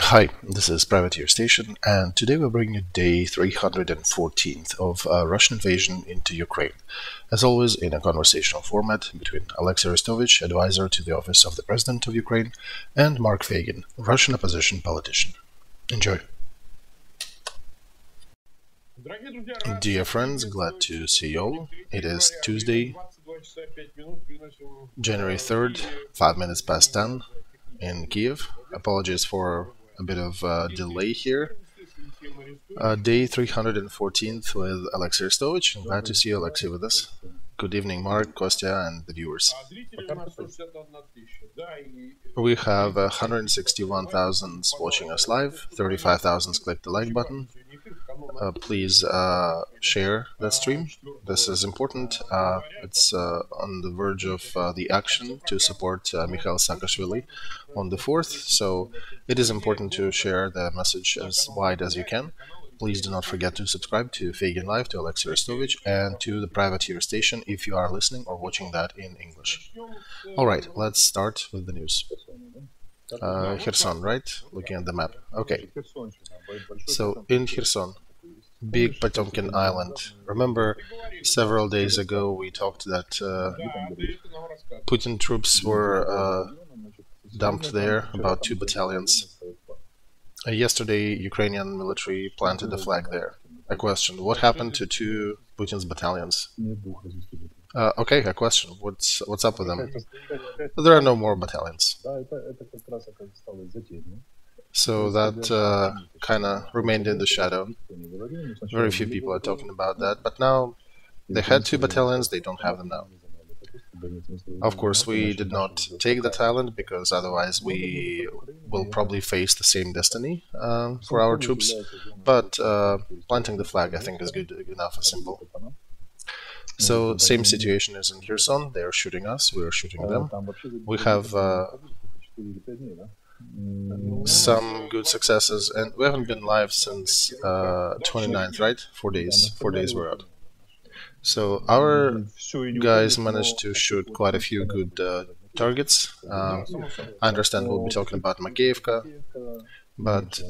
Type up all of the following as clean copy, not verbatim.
Hi, this is Privateer Station, and today we're bringing you day 314th of Russian invasion into Ukraine, as always in a conversational format between Olexiy Arestovych, advisor to the office of the President of Ukraine, and Mark Feygin, Russian opposition politician. Enjoy. Dear friends, glad to see you all. It is Tuesday, January 3rd, 5 minutes past 10 in Kiev. Apologies for a bit of delay here. Day 314th with Olexiy Arestovych. I'm glad to see Olexiy with us. Good evening, Mark, Kostya, and the viewers. We have 161,000 watching us live, 35,000 click the like button. Please share that stream. This is important. It's on the verge of the action to support Mikhail Saakashvili on the 4th, so it is important to share the message as wide as you can. Please do not forget to subscribe to Feigin Live, to Olexiy Arestovych, and to the Privateer Station if you are listening or watching that in English. Alright, let's start with the news. Kherson, right? Looking at the map. Okay. So, in Kherson, Big Potemkin Island. Remember, several days ago we talked that Putin troops were dumped there, about 2 battalions. Yesterday, Ukrainian military planted a flag there. A question, what happened to 2 Putin's battalions? Okay, a question, what's up with them? There are no more battalions. So that kind of remained in the shadow. Very few people are talking about that, but now they had 2 battalions, they don't have them now. Of course, we did not take that island because otherwise we will probably face the same destiny for our troops, but planting the flag I think is good enough a symbol. So, same situation as in Kherson, they are shooting us, we are shooting them. We have some good successes, and we haven't been live since 29th, right? 4 days. 4 days we're out. So our guys managed to shoot quite a few good targets. I understand we'll be talking about Makeyevka, but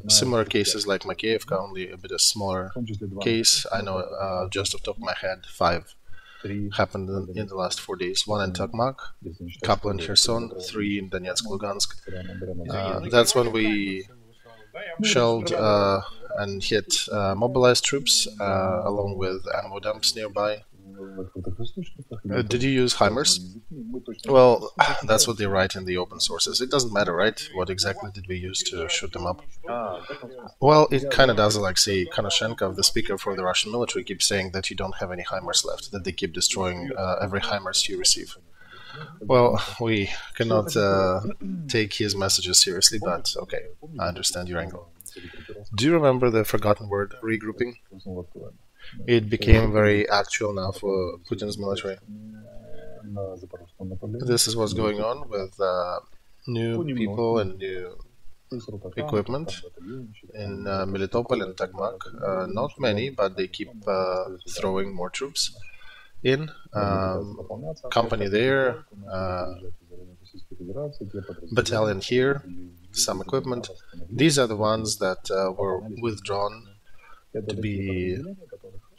similar cases like Makeyevka, only a bit of smaller case. I know just off the top of my head 5 happened in the last 4 days. 1 in Tokmak, couple in Kherson, 3 in Donetsk, Lugansk. That's when we shelled and hit mobilized troops along with ammo dumps nearby. Did you use HIMARS? Well, that's what they write in the open sources. It doesn't matter, right? What exactly did we use to shoot them up? Well, it kind of does, like, say, Konashenkov, the speaker for the Russian military, keeps saying that you don't have any HIMARS left, that they keep destroying every HIMARS you receive. Well, we cannot take his messages seriously, but okay, I understand your angle. Do you remember the forgotten word, regrouping? It became very actual now for Putin's military. This is what's going on with new people and new equipment in Melitopol and Tokmak. Not many, but they keep throwing more troops in. Company there, battalion here, some equipment. These are the ones that were withdrawn to be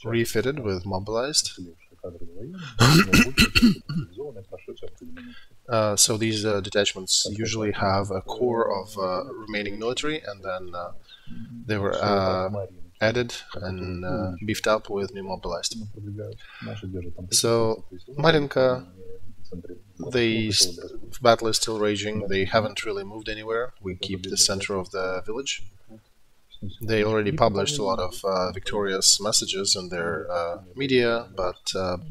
refitted with mobilized. So these detachments usually have a core of remaining military, and then they were added and beefed up with new mobilized. So Marinka, the battle is still raging. They haven't really moved anywhere. We keep the center of the village. They already published a lot of victorious messages in their media, but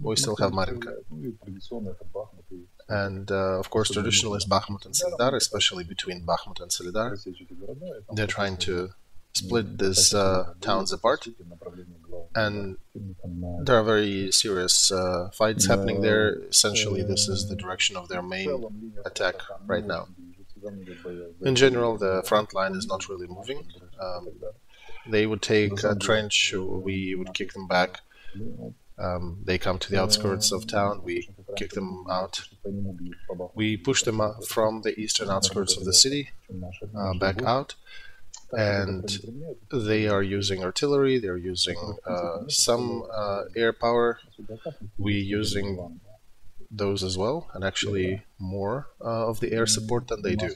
we still have Marinka. And of course, traditionally it's Bakhmut and Solidar, especially between Bakhmut and Solidar. They're trying to split these towns apart, and there are very serious fights happening there. Essentially, this is the direction of their main attack right now. In general, the front line is not really moving. They would take a trench, we would kick them back. They come to the outskirts of town, we kick them out. We push them from the eastern outskirts of the city back out, and they are using artillery, they're using some air power. We're using those as well, and actually more of the air support than they do.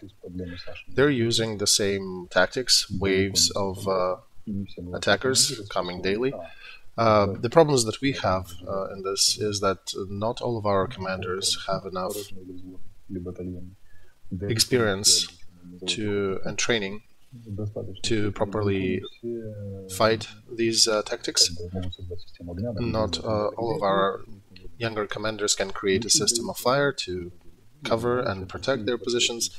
They're using the same tactics, waves of attackers coming daily. The problems that we have in this is that not all of our commanders have enough experience and training to properly fight these tactics. Not all of our younger commanders can create a system of fire to cover and protect their positions.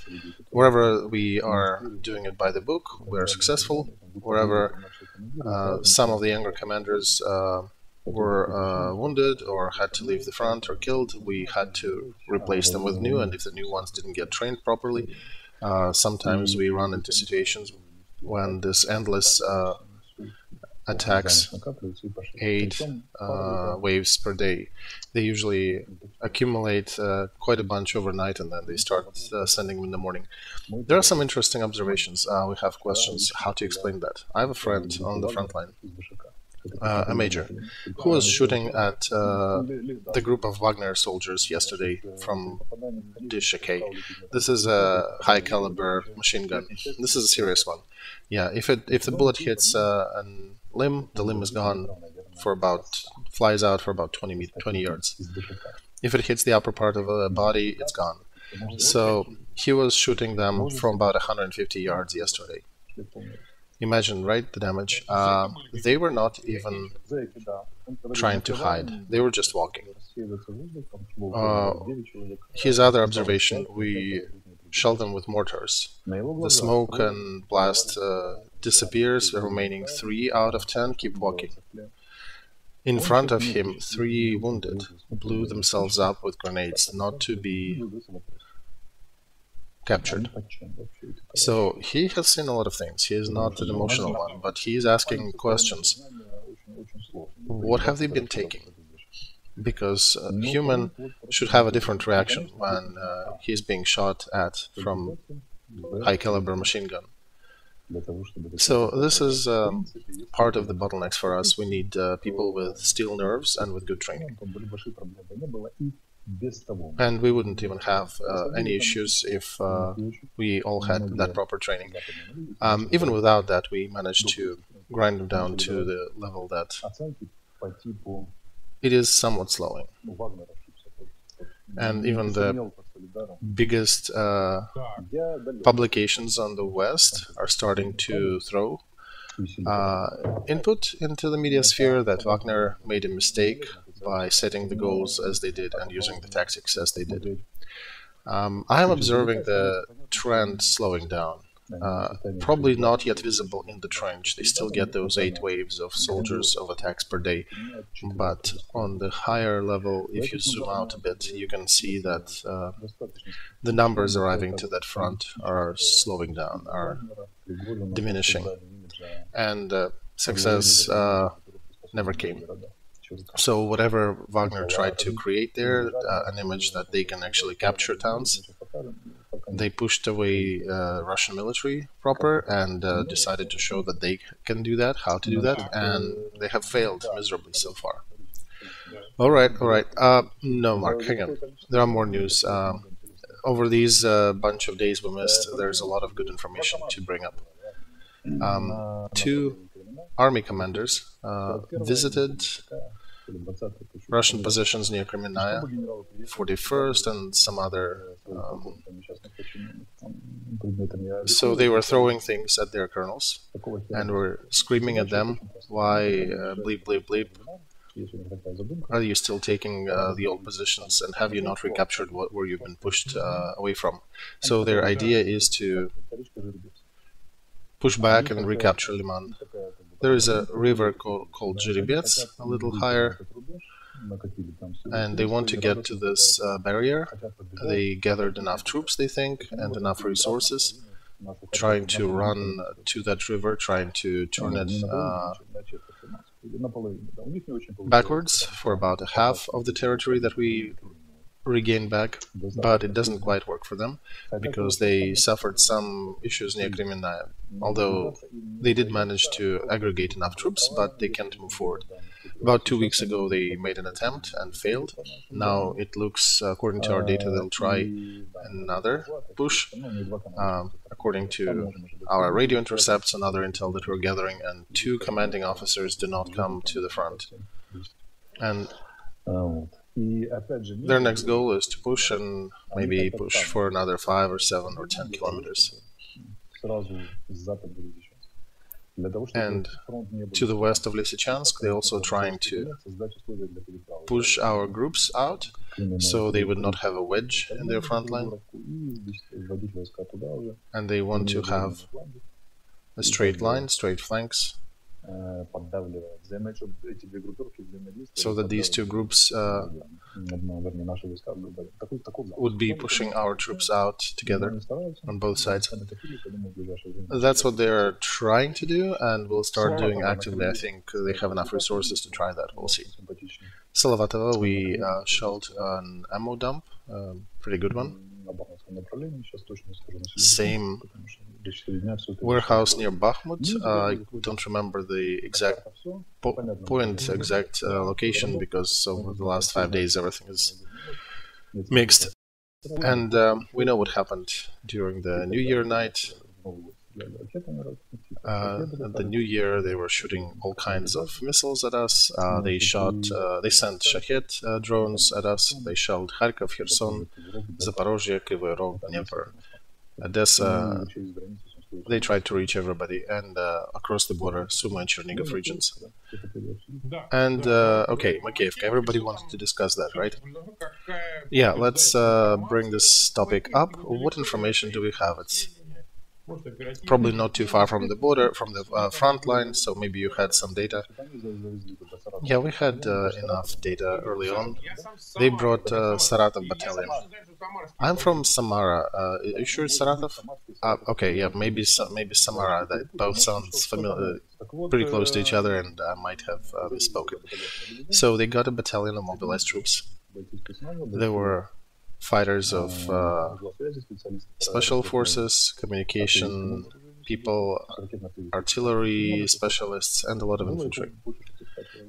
Wherever we are doing it by the book, we are successful. Wherever some of the younger commanders were wounded or had to leave the front or killed, we had to replace them with new, and if the new ones didn't get trained properly, sometimes we run into situations when this endless attacks 8 waves per day. They usually accumulate quite a bunch overnight, and then they start sending them in the morning. There are some interesting observations. We have questions how to explain that. I have a friend on the front line, a major, who was shooting at the group of Wagner soldiers yesterday from DSHK. This is a high caliber machine gun. This is a serious one. Yeah, if the bullet hits a limb, the limb is gone for flies out for about 20 yards. If it hits the upper part of the body, it's gone. So he was shooting them from about 150 yards yesterday. Imagine, right, the damage. They were not even trying to hide. They were just walking. His other observation, we shell them with mortars. The smoke and blast disappears. The remaining 3 out of 10 keep walking. In front of him, 3 wounded blew themselves up with grenades, not to be captured. So he has seen a lot of things. He is not an emotional one, but he is asking questions. What have they been taking? Because a human should have a different reaction when he's being shot at from high caliber machine gun. So this is part of the bottlenecks for us. We need people with steel nerves and with good training. And we wouldn't even have any issues if we all had that proper training. Even without that, we managed to grind them down to the level that it is somewhat slowing. And even the biggest publications on the West are starting to throw input into the media sphere that Wagner made a mistake by setting the goals as they did and using the tactics as they did. I am observing the trend slowing down. Probably not yet visible in the trench. They still get those 8 waves of soldiers of attacks per day. But on the higher level, if you zoom out a bit, you can see that the numbers arriving to that front are slowing down, are diminishing. And success never came. So whatever Wagner tried to create there, an image that they can actually capture towns, they pushed away Russian military proper and decided to show that they can do that, how to do that, and they have failed miserably so far. All right. No, Mark, hang on. There are more news. Over these bunch of days we missed, there's a lot of good information to bring up. 2 army commanders visited Russian positions near Kremenaya, 41st and some other. So they were throwing things at their colonels and were screaming at them, why bleep bleep bleep, are you still taking the old positions, and have you not recaptured where you've been pushed away from? So their idea is to push back and recapture Liman. There is a river called Zherebets, a little higher, and they want to get to this barrier. They gathered enough troops, they think, and enough resources, trying to run to that river, trying to turn it backwards for about half of the territory that we regain back, but it doesn't quite work for them because they suffered some issues near Kreminaya. Although they did manage to aggregate enough troops, but they can't move forward. About 2 weeks ago, they made an attempt and failed. Now it looks, according to our data, they'll try another push. According to our radio intercepts and other intel that we're gathering, and 2 commanding officers do not come to the front. And their next goal is to push and maybe push for another 5 or 7 or 10 kilometers. And to the west of Lysychansk, they're also trying to push our groups out, so they would not have a wedge in their front line. And they want to have a straight line, straight flanks, so that these 2 groups would be pushing our troops out together on both sides. That's what they're trying to do, and will start doing actively. I think they have enough resources to try that. We'll see. Salavatovo, we shelled an ammo dump, pretty good one. Same warehouse near Bakhmut. I don't remember the exact location, because over the last 5 days everything is mixed. And we know what happened during the New Year night. At the New Year, they were shooting all kinds of missiles at us. They sent Shahed drones at us. They shelled Kharkov, Kherson, Zaporozhye, Kryvyi Rog, Dnieper, Odessa. They tried to reach everybody, and across the border, Sumy and Chernigov regions. And, okay, Makeivka, everybody wanted to discuss that, right? Yeah, let's bring this topic up. What information do we have? It's probably not too far from the border, from the front line, so maybe you had some data. Yeah, we had enough data early on. They brought Saratov battalion. I'm from Samara. Are you sure it's Saratov? Okay, yeah, maybe Samara. That both sounds familiar, pretty close to each other, and I might have misspoken. So they got a battalion of mobilized troops. There were fighters of special forces, communication people, artillery specialists, and a lot of infantry.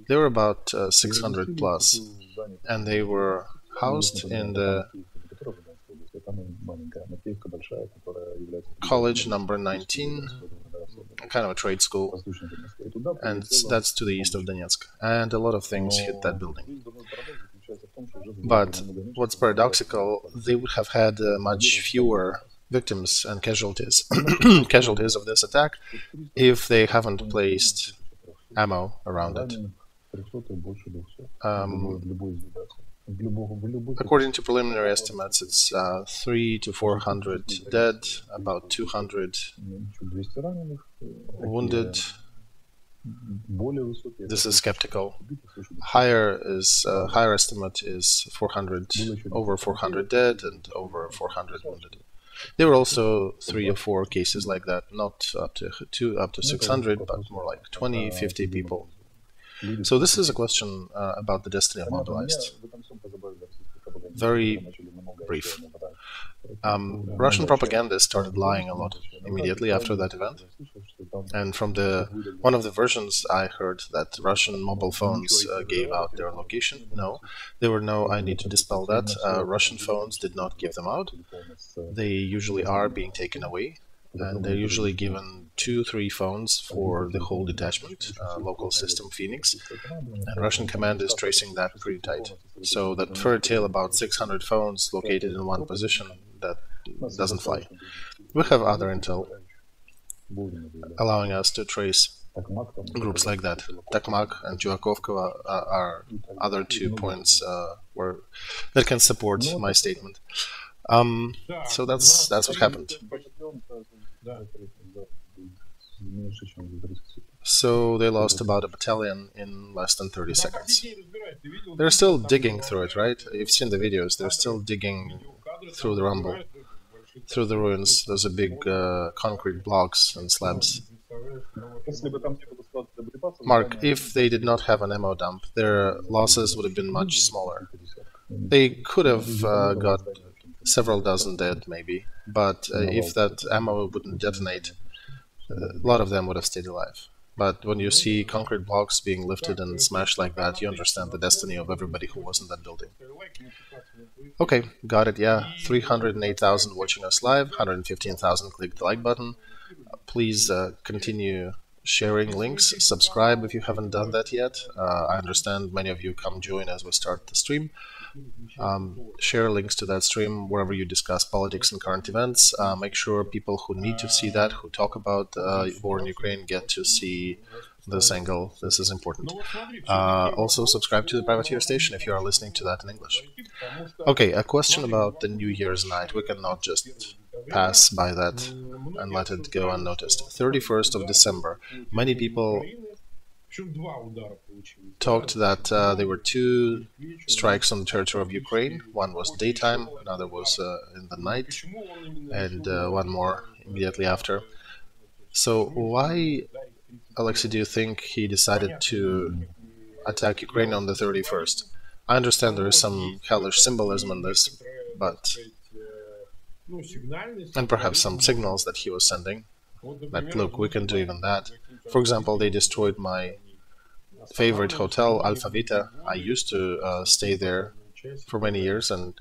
There were about 600 plus, and they were housed in the college number 19, kind of a trade school, and that's to the east of Donetsk, and a lot of things hit that building. But what's paradoxical, they would have had much fewer victims and casualties of this attack if they haven't placed ammo around it. According to preliminary estimates, it's 300 to 400 dead, about 200 wounded. This is skeptical. Higher estimate is 400, over 400 dead and over 400 wounded. There were also 3 or 4 cases like that, not up to 600, but more like 20, 50 people. So this is a question about the destiny of mobilized. Very brief. Russian propaganda started lying a lot immediately after that event. And from one of the versions I heard that Russian mobile phones gave out their location. No, there were no, I need to dispel that. Russian phones did not give them out. They usually are being taken away. And they're usually given 2-3 phones for the whole detachment, local system Phoenix, and Russian command is tracing that pretty tight. So that fairy tale about 600 phones located in one position, that doesn't fly. We have other intel allowing us to trace groups like that. Takmak and Chuakovka are other 2 points that can support my statement. So that's what happened. So they lost about a battalion in less than 30 seconds. They're still digging through it, right? You've seen the videos. They're still digging through the rumble, through the ruins. Those are big concrete blocks and slabs. Mark, if they did not have an ammo dump, their losses would have been much smaller. They could have got several dozen dead, maybe, but if that ammo wouldn't detonate, a lot of them would have stayed alive. But when you see concrete blocks being lifted and smashed like that, you understand the destiny of everybody who was in that building. Okay, got it, yeah. 308,000 watching us live, 115,000 click the like button. Please continue sharing links, subscribe if you haven't done that yet. I understand many of you come join as we start the stream. Share links to that stream wherever you discuss politics and current events. Make sure people who need to see that, who talk about war in Ukraine, get to see this angle. This is important. Also, subscribe to the Privateer station if you are listening to that in English. Okay, a question about the New Year's night. We cannot just pass by that and let it go unnoticed. 31st of December. Many people talked that there were two strikes on the territory of Ukraine. One was daytime, another was in the night, and one more immediately after. So why, Olexiy, do you think he decided to attack Ukraine on the 31st? I understand there is some hellish symbolism in this, but... and perhaps some signals that he was sending. Like, look, we can do even that. For example, they destroyed my favorite hotel, Alphavita. I used to stay there for many years, and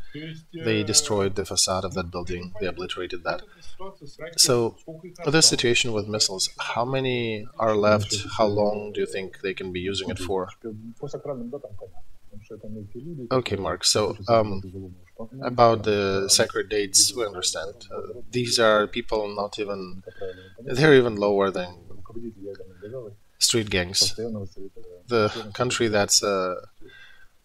they destroyed the facade of that building. They obliterated that. So, this situation with missiles, how many are left? How long do you think they can be using it for? Okay, Mark, so about the sacred dates, we understand. These are people not even, they're even lower than street gangs. The country that's a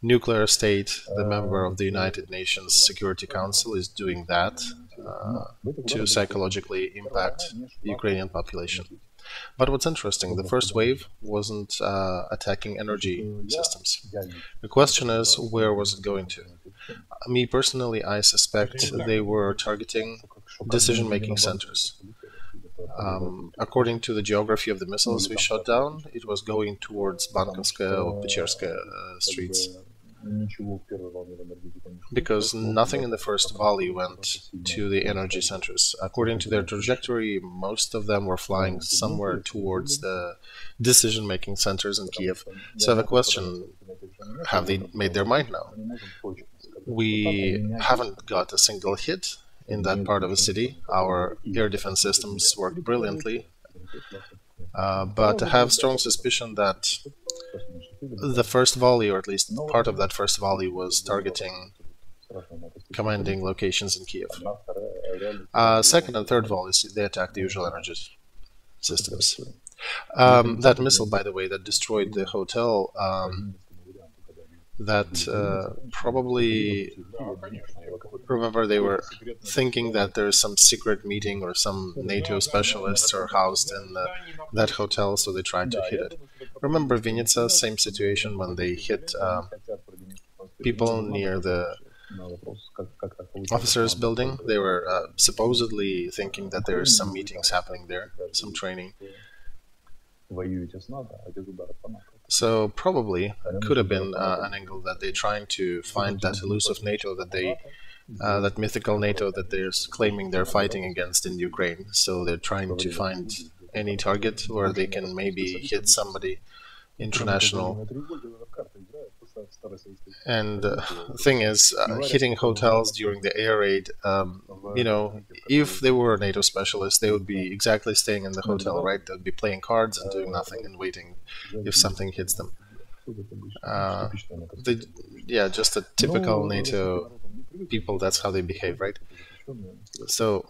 nuclear state, the member of the United Nations Security Council, is doing that to psychologically impact the Ukrainian population. But what's interesting, the first wave wasn't attacking energy systems. The question is, where was it going to? Me personally, I suspect they were targeting decision-making centers. According to the geography of the missiles we shot down, it was going towards Bankovskaya or Pecherskaya streets. Because nothing in the first volley went to the energy centers. According to their trajectory, most of them were flying somewhere towards the decision-making centers in Kiev. So I have a question, have they made their mind now? We haven't got a single hit in that part of the city. Our air defense systems work brilliantly. But I have strong suspicion that the first volley, or at least part of that first volley, was targeting commanding locations in Kiev. Second and third volleys, they attacked the usual energy systems. That missile, by the way, that destroyed the hotel, that probably, remember, they were thinking that there's some secret meeting or some NATO specialists are housed in that hotel, so they tried to hit it. Remember Vinnytsia, same situation when they hit people near the officers' building. They were supposedly thinking that there is some meetings happening there, some training. So probably could have been an angle that they're trying to find that elusive NATO that they, that mythical NATO that they're claiming they're fighting against in Ukraine. So they're trying to find any target where they can maybe hit somebody international. And the thing is, hitting hotels during the air raid, you know, if they were NATO specialists, they would be exactly staying in the hotel, right? They'd be playing cards and doing nothing and waiting if something hits them. Yeah, just a typical NATO people, that's how they behave, right? So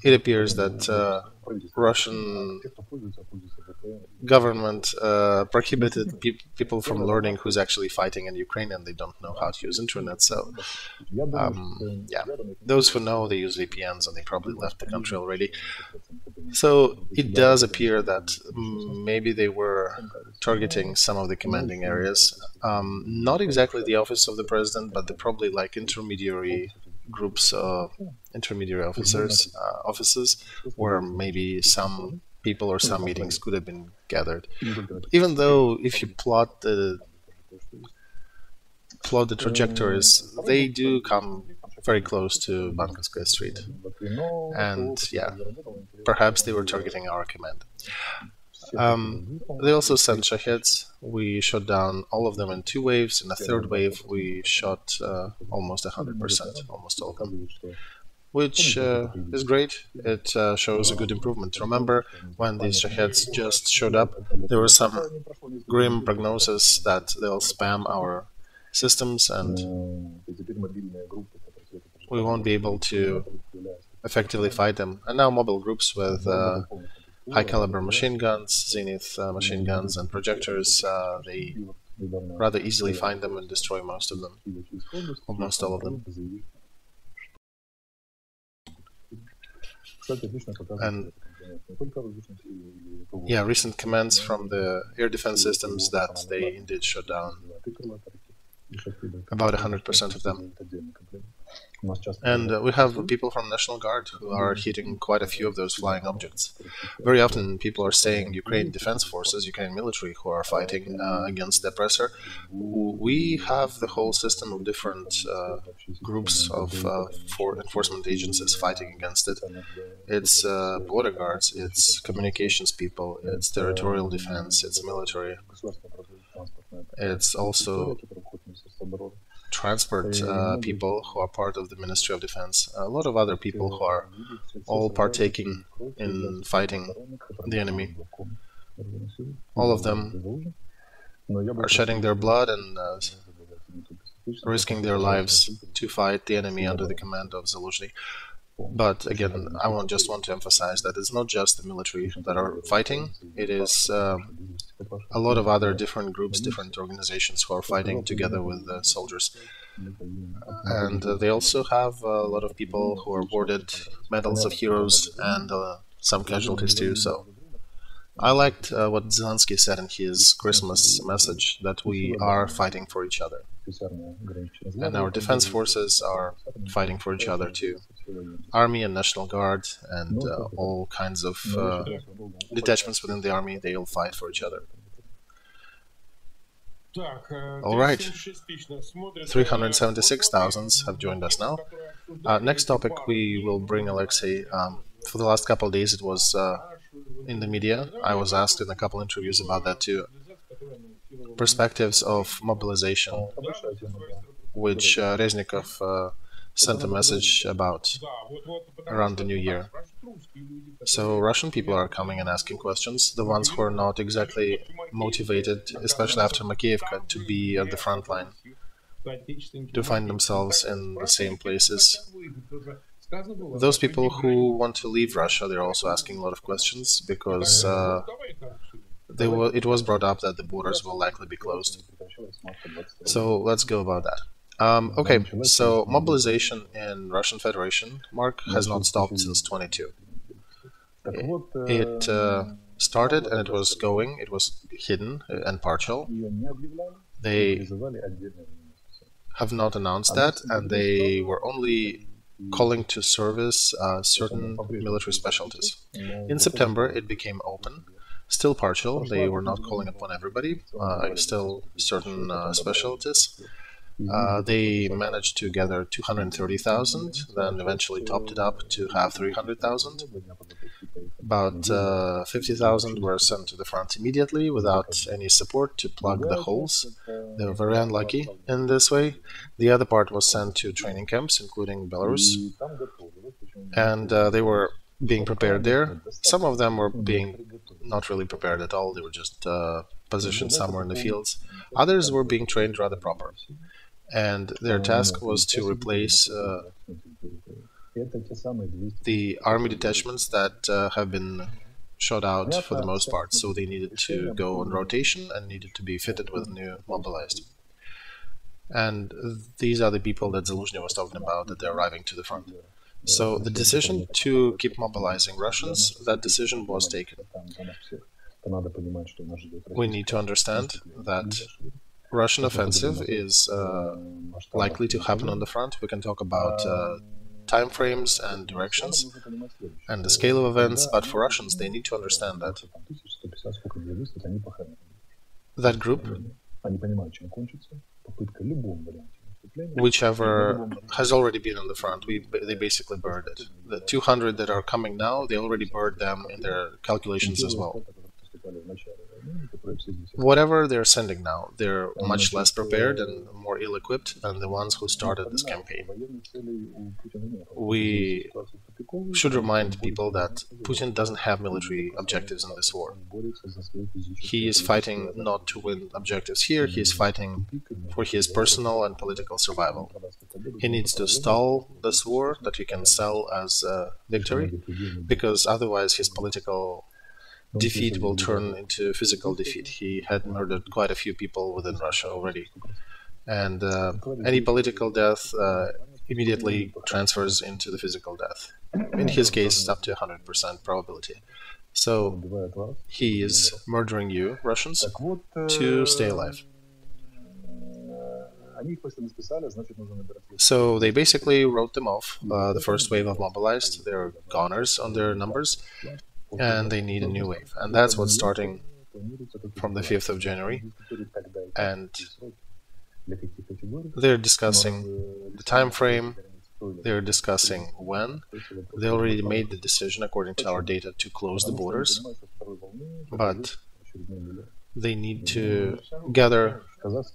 it appears that Russian government prohibited people from learning who's actually fighting in Ukraine, and they don't know how to use internet. So yeah, those who know, they use VPNs, and they probably left the country already. So it does appear that maybe they were targeting some of the commanding areas, not exactly the office of the president, but the probably like intermediary groups of intermediary offices where maybe some people or some meetings could have been gathered. Even though if you plot the plot the trajectories, they do come very close to Bankovskaya Street. And yeah, perhaps they were targeting our command. They also sent Shaheds. We shot down all of them in 2 waves. In a 3rd wave, we shot almost 100%, almost all of them, which is great. It shows a good improvement. Remember, when these Shaheds just showed up, there were some grim prognosis that they'll spam our systems and we won't be able to effectively fight them. And now mobile groups with high-caliber machine guns, zenith machine guns, and projectors, they rather easily find them and destroy most of them, almost all of them. And yeah, recent commands from the air defense systems that they indeed shut down about 100% of them. And we have people from National Guard who are hitting quite a few of those flying objects. Very often people are saying Ukraine Defense Forces, Ukraine military, who are fighting against the oppressor. We have the whole system of different groups of enforcement agencies fighting against it. It's border guards, it's communications people, it's territorial defense, it's military. It's also transport people who are part of the Ministry of Defense, a lot of other people who are all partaking in fighting the enemy. All of them are shedding their blood and risking their lives to fight the enemy under the command of Zaluzhny. But again, I just want to emphasize that it's not just the military that are fighting, it is a lot of other different groups, different organizations who are fighting together with the soldiers. And they also have a lot of people who are awarded medals of heroes and some casualties too. So I liked what Zelensky said in his Christmas message, that we are fighting for each other. And our defense forces are fighting for each other too. Army and National Guard and all kinds of detachments within the army, they all fight for each other. All right, 376,000 have joined us now. Next topic, we will bring Olexiy. For the last couple of days, it was in the media. I was asked in a couple interviews about that too. Perspectives of mobilization, which Reznikov sent a message about around the new year. So Russian people are coming and asking questions, the ones who are not exactly motivated, especially after Makiivka, to be at the front line, to find themselves in the same places. Those people who want to leave Russia, they're also asking a lot of questions, because it was brought up that the borders will likely be closed. So let's go about that. Okay, so mobilization in Russian Federation, Mark, has not stopped since 22. It started and it was going, it was hidden and partial. They have not announced that, and they were only calling to service certain military specialties. In September, it became open. Still partial, they were not calling upon everybody, still certain specialties. They managed to gather 230,000, then eventually topped it up to have 300,000. About 50,000 were sent to the front immediately without any support to plug the holes. They were very unlucky in this way. The other part was sent to training camps, including Belarus, and they were being prepared there. Some of them were being not really prepared at all, they were just positioned somewhere in the fields. Others were being trained rather proper. And their task was to replace the army detachments that have been shot out for the most part. So they needed to go on rotation and needed to be fitted with new mobilized. And these are the people that Zaluzhny was talking about, that they're arriving to the front. So the decision to keep mobilizing Russians, that decision was taken. We need to understand that Russian offensive is likely to happen on the front. We can talk about time frames and directions and the scale of events, but for Russians, they need to understand that that group whichever has already been on the front, they basically burned it. The 200 that are coming now, they already burned them in their calculations as well. Whatever they're sending now, they're much less prepared and more ill-equipped than the ones who started this campaign. We should remind people that Putin doesn't have military objectives in this war. He is fighting not to win objectives here, he is fighting for his personal and political survival. He needs to stall this war that he can sell as a victory, because otherwise his political defeat will turn into physical defeat. He had murdered quite a few people within Russia already. And any political death immediately transfers into the physical death. In his case, it's up to 100% probability. So he is murdering you, Russians, to stay alive. So they basically wrote them off. The first wave of mobilized, they're goners on their numbers, and they need a new wave. And that's what's starting from the 5th of January. And they're discussing the time frame, they're discussing when. They already made the decision, according to our data, to close the borders, but they need to gather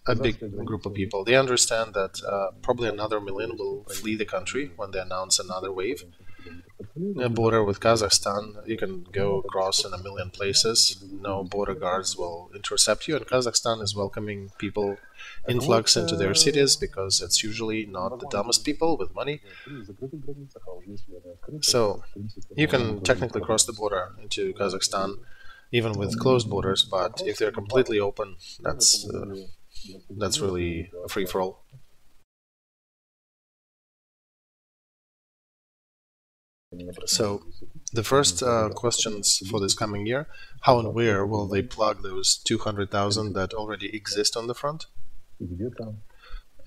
a big group of people. They understand that probably another million will flee the country when they announce another wave. A border with Kazakhstan, you can go across in a million places. No border guards will intercept you, and Kazakhstan is welcoming people influx into their cities because it's usually not the dumbest people with money. So you can technically cross the border into Kazakhstan even with closed borders, but if they're completely open, that's really a free-for-all. So the first questions for this coming year: how and where will they plug those 200,000 that already exist on the front?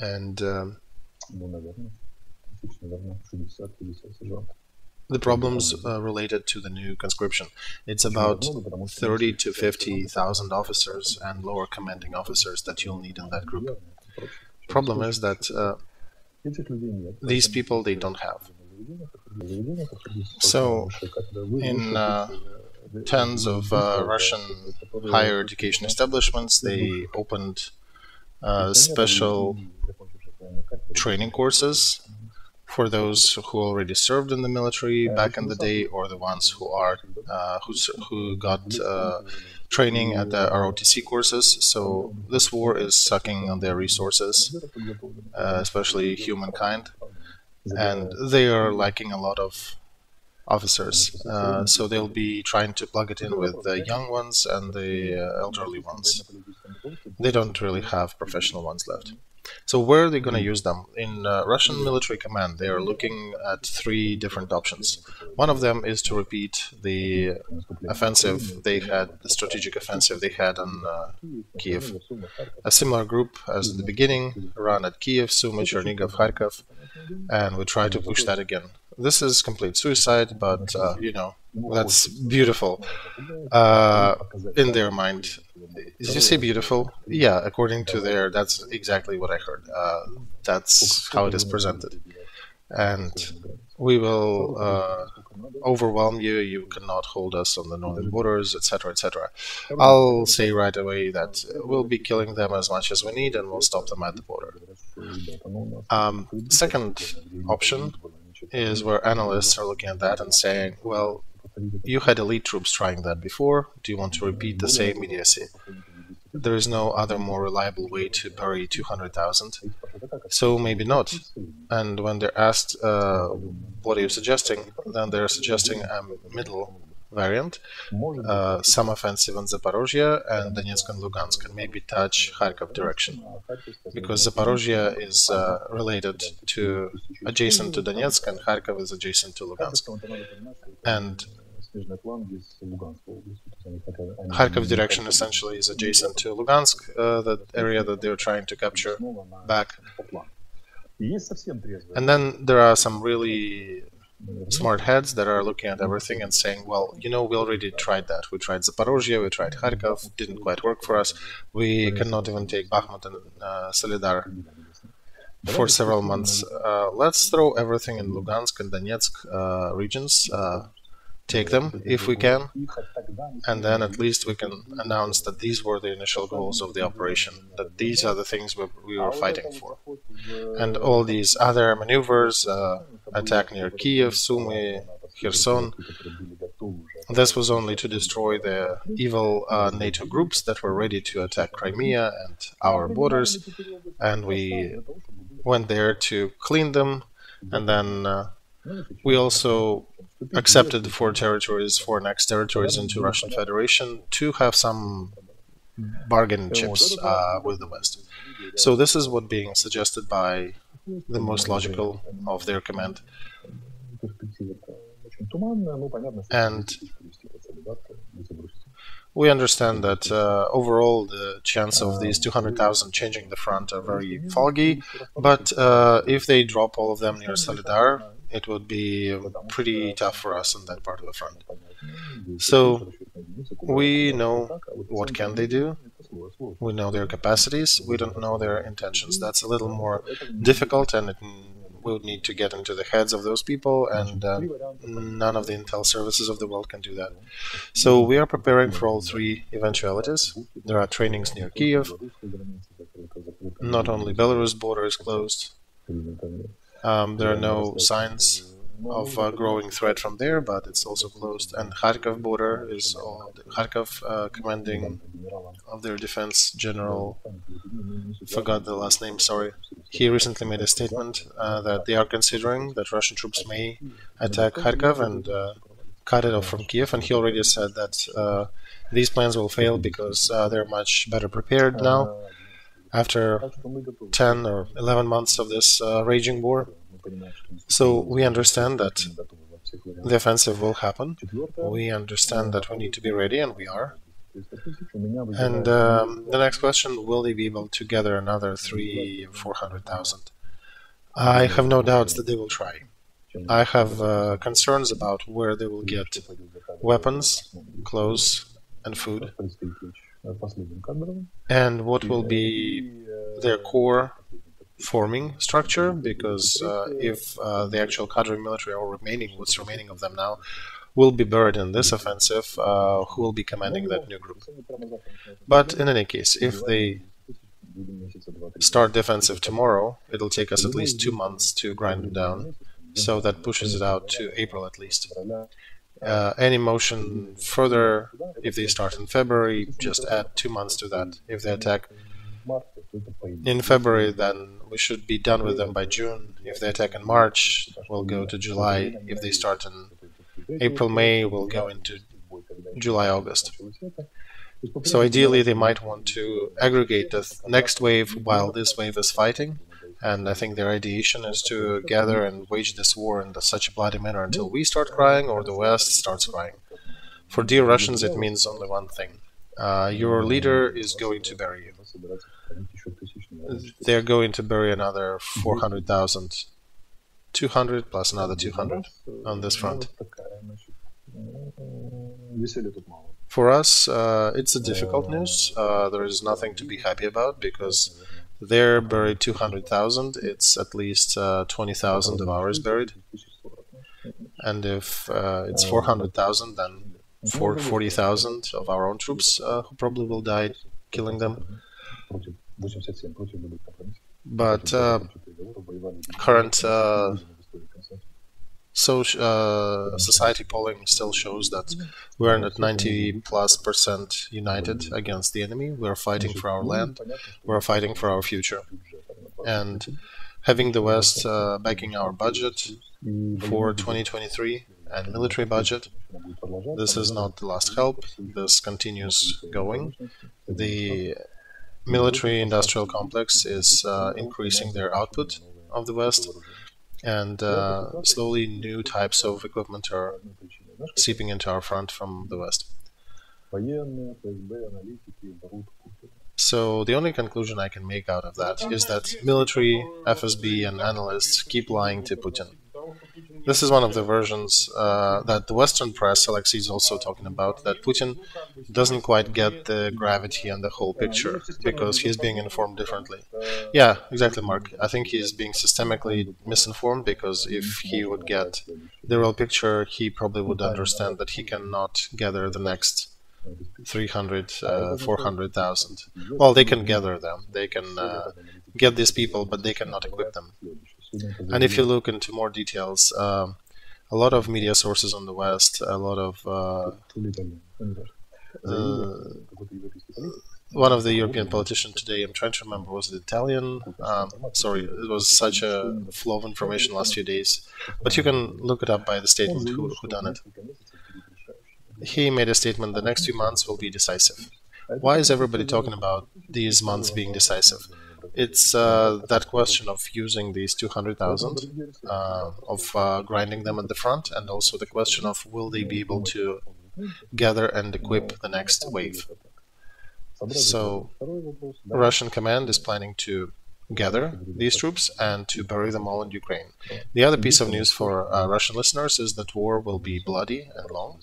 And the problems related to the new conscription. It's about 30 to 50,000 officers and lower commanding officers that you'll need in that group. Problem is that these people they don't have. So in tens of Russian higher education establishments, they opened special training courses for those who already served in the military back in the day, or the ones who are who got training at the ROTC courses. So this war is sucking on their resources, especially humankind, and they are lacking a lot of officers. So they'll be trying to plug it in with the young ones and the elderly ones. They don't really have professional ones left. So where are they going to use them? In Russian military command, they are looking at 3 different options. One of them is to repeat the offensive they had, the strategic offensive they had on Kiev. A similar group as at the beginning ran at Kiev, Sumy, Chernigov, Kharkov, and we try to push that again. This is complete suicide, but you know, that's beautiful in their mind. Did you say beautiful? Yeah, according to their, that's exactly what I heard. That's how it is presented. And we will overwhelm you, you cannot hold us on the northern borders, etc., etc. I'll say right away that we'll be killing them as much as we need and we'll stop them at the border. Second option is where analysts are looking at that and saying, well, you had elite troops trying that before, do you want to repeat the same idiocy? There is no other more reliable way to bury 200,000, so maybe not. And when they're asked, what are you suggesting, then they're suggesting a middle variant, some offensive on Zaporozhye and Donetsk and Lugansk, and maybe touch Kharkov direction, because Zaporozhye is related to, adjacent to Donetsk, and Kharkov is adjacent to Lugansk. And Kharkov direction essentially is adjacent to Lugansk, that area that they're trying to capture back. And then there are some really smart heads that are looking at everything and saying, well, we already tried that. We tried Zaporozhye, we tried Kharkov, didn't quite work for us. We cannot even take Bakhmut and Solidar for several months. Let's throw everything in Lugansk and Donetsk regions, take them if we can, and then at least we can announce that these were the initial goals of the operation, that these are the things we were fighting for. And all these other maneuvers, attack near Kiev, Sumy, Kherson, this was only to destroy the evil NATO groups that were ready to attack Crimea and our borders, and we went there to clean them, and then we also accepted 4 territories, 4 next territories into Russian Federation to have some bargaining chips with the West. So this is what being suggested by the most logical of their command. And we understand that overall the chance of these 200,000 changing the front are very foggy, but if they drop all of them near Solidar, it would be pretty tough for us on that part of the front. So we know what can they do, we know their capacities, we don't know their intentions. That's a little more difficult, and we would need to get into the heads of those people, and none of the intel services of the world can do that. So we are preparing for all 3 eventualities. There are trainings near Kiev. Not only Belarus border is closed, there are no signs of a growing threat from there, but it's also closed. And Kharkov border is Kharkov commanding of their defense general, forgot the last name, sorry. He recently made a statement that they are considering that Russian troops may attack Kharkov and cut it off from Kiev, and he already said that these plans will fail because they're much better prepared now after 10 or 11 months of this raging war. So we understand that the offensive will happen. We understand that we need to be ready, and we are. And the next question, will they be able to gather another 300,000 or 400,000? I have no doubts that they will try. I have concerns about where they will get weapons, clothes, and food, and what will be their core forming structure, because if the actual cadre military or what's remaining of them now will be buried in this offensive, who will be commanding that new group? But in any case, if they start defensive tomorrow, it'll take us at least 2 months to grind them down, so that pushes it out to April at least. Any motion further, if they start in February, just add 2 months to that. If they attack in February, then we should be done with them by June. If they attack in March, we'll go to July. If they start in April, May, we'll go into July, August. So ideally, they might want to aggregate the next wave while this wave is fighting. And I think their ideation is to gather and wage this war in such a bloody manner until we start crying or the West starts crying. For dear Russians, it means only one thing. Your leader is going to bury you. They're going to bury another 400,000, 200 plus another 200 on this front. For us, it's a difficult news. There is nothing to be happy about, because they're buried 200,000. It's at least 20,000 of ours buried. And if it's 400,000, then 40,000 of our own troops who probably will die killing them. But current society polling still shows that we're at 90+% united against the enemy. We're fighting for our land. We're fighting for our future. And having the West backing our budget for 2023 and military budget, this is not the last help. This continues going. The military-industrial complex is increasing their output of the West, and slowly new types of equipment are seeping into our front from the West. So the only conclusion I can make out of that is that military, FSB, and analysts keep lying to Putin. This is one of the versions that the Western press, Olexiy, is also talking about, that Putin doesn't quite get the gravity and the whole picture because he's being informed differently. Yeah, exactly, Mark. I think he's being systemically misinformed because if he would get the real picture, he probably would understand that he cannot gather the next 300, 400,000. Well, they can gather them. They can get these people, but they cannot equip them. And if you look into more details, a lot of media sources on the West, a lot of one of the European politicians today, I'm trying to remember, was it Italian? Sorry, it was such a flow of information last few days. But you can look it up by the statement who done it. He made a statement, the next few months will be decisive. Why is everybody talking about these months being decisive? It's that question of using these 200,000, of grinding them at the front, and also the question of will they be able to gather and equip the next wave. So Russian command is planning to gather these troops and to bury them all in Ukraine. The other piece of news for Russian listeners is that war will be bloody and long.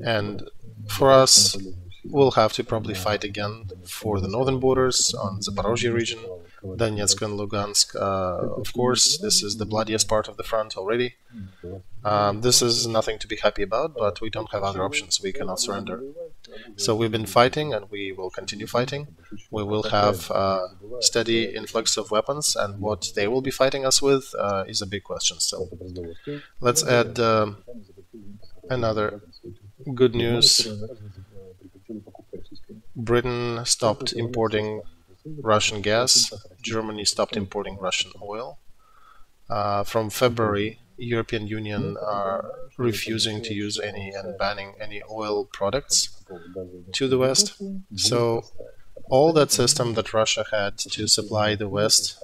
And for us, we'll have to probably fight again for the northern borders on the Zaporozhye region, Donetsk and Lugansk. Of course, this is the bloodiest part of the front already. This is nothing to be happy about, but we don't have other options. We cannot surrender. So we've been fighting and we will continue fighting. We will have a steady influx of weapons, and what they will be fighting us with is a big question still. Let's add another good news. Britain stopped importing Russian gas. Germany stopped importing Russian oil. From February, European Union are refusing to use any and banning any oil products to the West. So all that system that Russia had to supply the West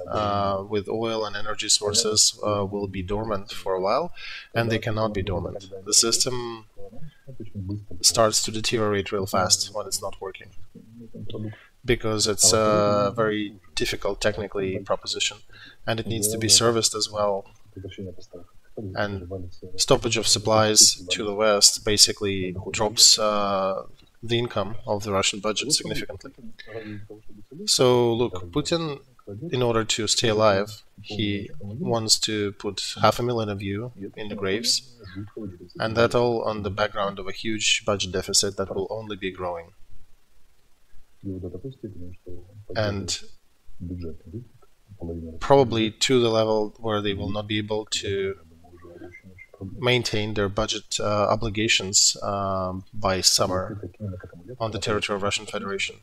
with oil and energy sources will be dormant for a while, and they cannot be dormant. The system starts to deteriorate real fast when it's not working, because it's a very difficult technically proposition, and it needs to be serviced as well. And stoppage of supplies to the West basically drops the income of the Russian budget significantly. So look, Putin, in order to stay alive, he wants to put 500,000 of you in the graves, and that all on the background of a huge budget deficit that will only be growing. And probably to the level where they will not be able to maintain their budget obligations by summer on the territory of Russian Federation.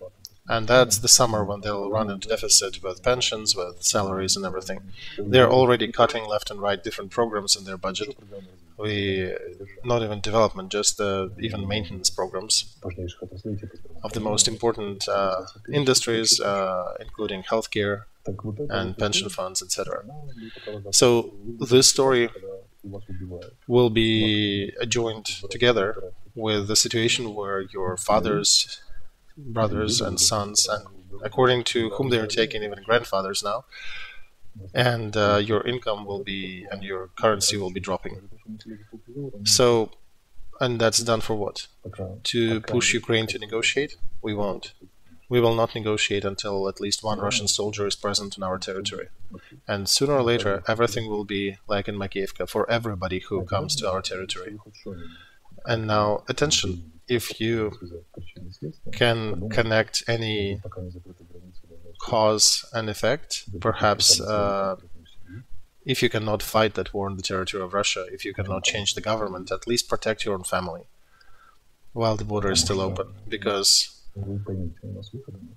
And that's the summer when they'll run into deficit with pensions, with salaries and everything. They're already cutting left and right different programs in their budget. Not even development, just even maintenance programs of the most important industries, including healthcare and pension funds, etc. So this story will be joined together with the situation where your fathers, brothers and sons, and according to whom they are taking, even grandfathers now, and your income will be, and your currency will be dropping. So, and that's done for what? To push Ukraine to negotiate? We won't. We will not negotiate until at least one Russian soldier is present in our territory. And sooner or later, everything will be like in Makiivka for everybody who comes to our territory. And now, attention, if you can connect any cause and effect, perhaps if you cannot fight that war in the territory of Russia, if you cannot change the government, at least protect your own family while the border is still open, because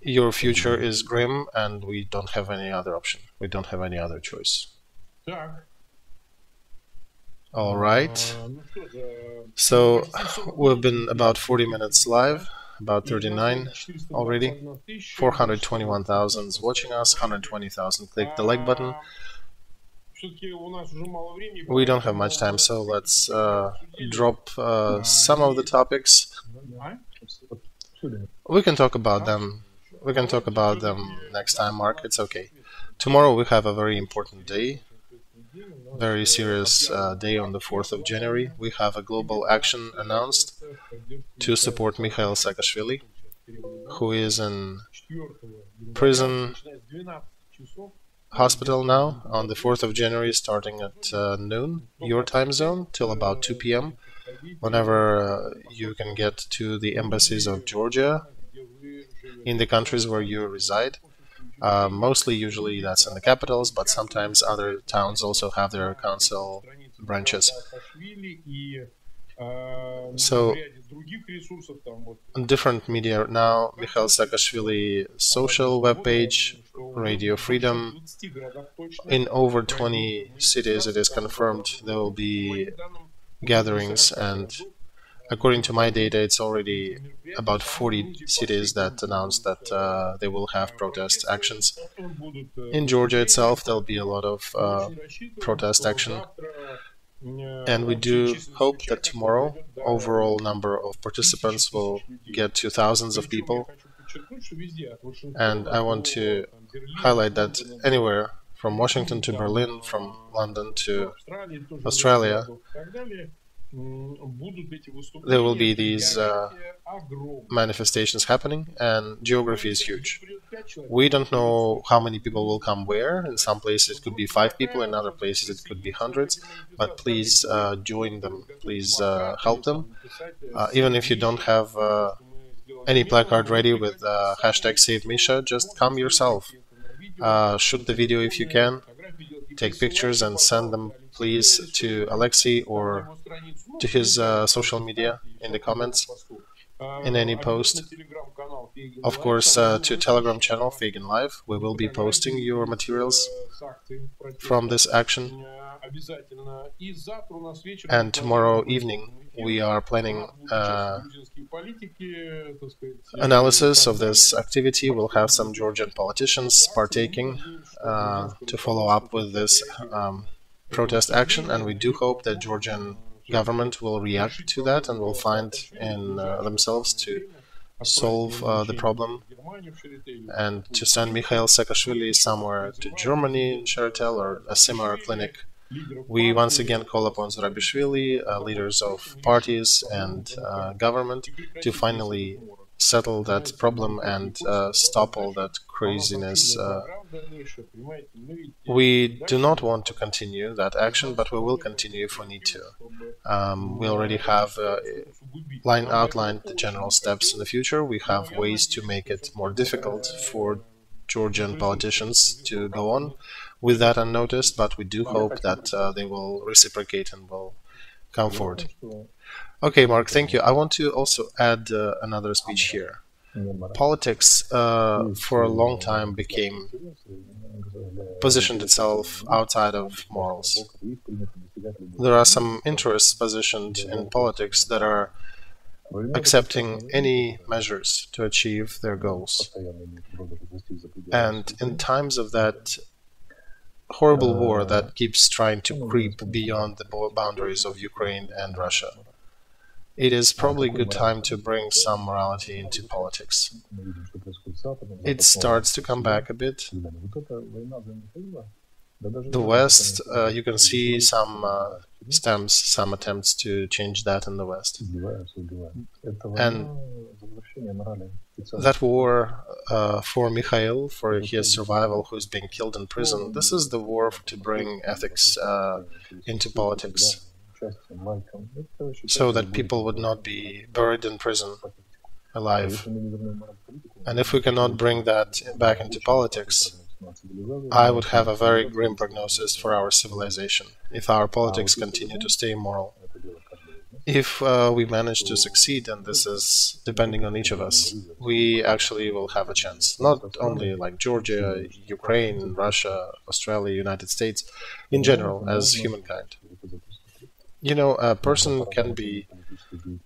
your future is grim and we don't have any other option. We don't have any other choice. All right. So we've been about 40 minutes live, about 39 already. 421,000 is watching us, 120,000 click the like button. We don't have much time, so let's drop some of the topics. We can talk about them. We can talk about them next time, Mark. It's okay. Tomorrow we have a very important day. very serious day on the 4th of January. We have a global action announced to support Mikhail Saakashvili, who is in prison hospital now on the 4th of January, starting at noon, your time zone, till about 2 p.m. Whenever you can get to the embassies of Georgia in the countries where you reside. Mostly, usually that's in the capitals, but sometimes other towns also have their council branches. So, on different media now, Mikhail Saakashvili social webpage, Radio Freedom. In over 20 cities, it is confirmed there will be gatherings, and according to my data, it's already about 40 cities that announced that they will have protest actions. In Georgia itself, there'll be a lot of protest action. And we do hope that tomorrow, overall number of participants will get to thousands of people. And I want to highlight that anywhere from Washington to Berlin, from London to Australia, there will be these manifestations happening, and geography is huge. We don't know how many people will come where. In some places it could be 5 people, in other places it could be hundreds, but please join them, please help them. Even if you don't have any placard ready with hashtag Save Misha, just come yourself. Shoot the video if you can, take pictures and send them please to Olexiy or to his social media in the comments in any post. Of course, to Telegram channel Feygin Live, we will be posting your materials from this action. And tomorrow evening we are planning analysis of this activity. We'll have some Georgian politicians partaking to follow up with this protest action, and we do hope that Georgian government will react to that and will find in themselves to solve the problem and to send Mikhail Saakashvili somewhere to Germany, in Sheratel, or a similar clinic. We once again call upon Zurabishvili, leaders of parties and government, to finally settle that problem and stop all that craziness. We do not want to continue that action, but we will continue if we need to. We already have outlined the general steps in the future. We have ways to make it more difficult for Georgian politicians to go on with that unnoticed, but we do hope that they will reciprocate and will come forward. Okay, Mark, thank you. I want to also add another speech here. Politics for a long time positioned itself outside of morals. There are some interests positioned in politics that are accepting any measures to achieve their goals. And in times of that horrible war that keeps trying to creep beyond the boundaries of Ukraine and Russia, it is probably a good time to bring some morality into politics. It starts to come back a bit. The West, you can see some stems, some attempts to change that in the West. And that war for Mikhail, for his survival, who's being killed in prison, this is the war to bring ethics into politics, so that people would not be buried in prison alive. And if we cannot bring that back into politics, I would have a very grim prognosis for our civilization if our politics continue to stay immoral. If we manage to succeed, and this is depending on each of us, we actually will have a chance. Not only like Georgia, Ukraine, Russia, Australia, United States, in general, as humankind. You know, a person can be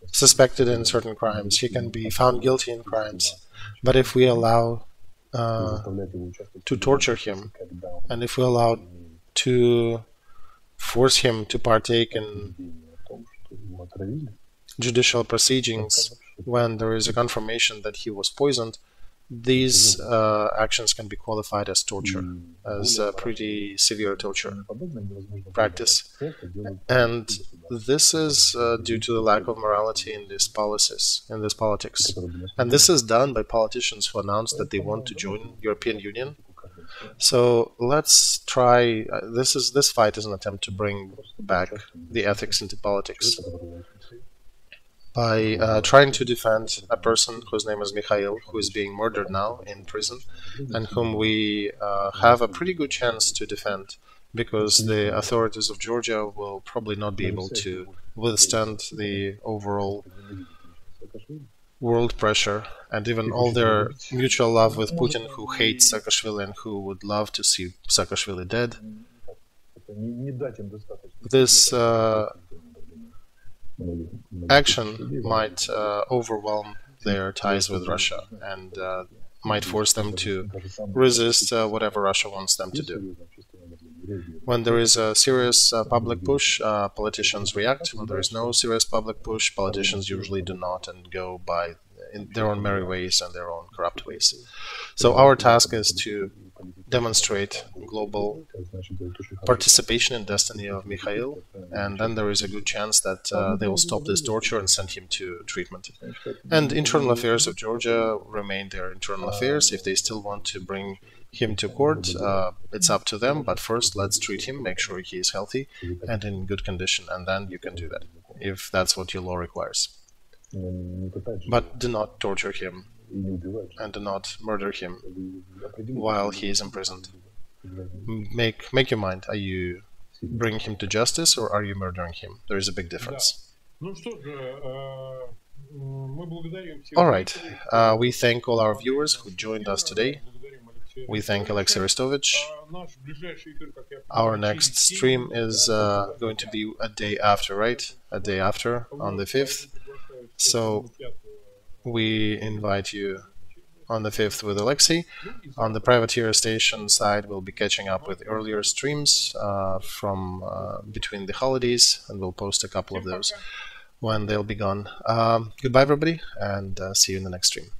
suspected in certain crimes, he can be found guilty in crimes, but if we allow to torture him, and if we allow to force him to partake in judicial proceedings when there is a confirmation that he was poisoned, these actions can be qualified as torture, as a pretty severe torture practice. And this is due to the lack of morality in these policies, in this politics. And this is done by politicians who announce that they want to join European Union. So let's try, this fight is an attempt to bring back the ethics into politics by trying to defend a person whose name is Mikhail, who is being murdered now in prison, and whom we have a pretty good chance to defend, because the authorities of Georgia will probably not be able to withstand the overall world pressure and even all their mutual love with Putin, who hates Saakashvili and who would love to see Saakashvili dead. This action might overwhelm their ties with Russia and might force them to resist whatever Russia wants them to do. When there is a serious public push, politicians react. When there is no serious public push, politicians usually do not and go by in their own merry ways and their own corrupt ways. So our task is to demonstrate global participation in destiny of Mikhail, and then there is a good chance that they will stop this torture and send him to treatment. And internal affairs of Georgia remain their internal affairs. If they still want to bring him to court, it's up to them, but first let's treat him, make sure he is healthy and in good condition, and then you can do that, if that's what your law requires. But do not torture him and do not murder him while he is imprisoned. Make your mind. Are you bringing him to justice or are you murdering him? There is a big difference. Alright, we thank all our viewers who joined us today. We thank Olexiy Arestovych. Our next stream is going to be a day after, right? A day after, on the 5th. So we invite you on the 5th with Olexiy. On the Privateer Station side, we'll be catching up with earlier streams from between the holidays, and we'll post a couple of those when they'll be gone. Goodbye, everybody, and see you in the next stream.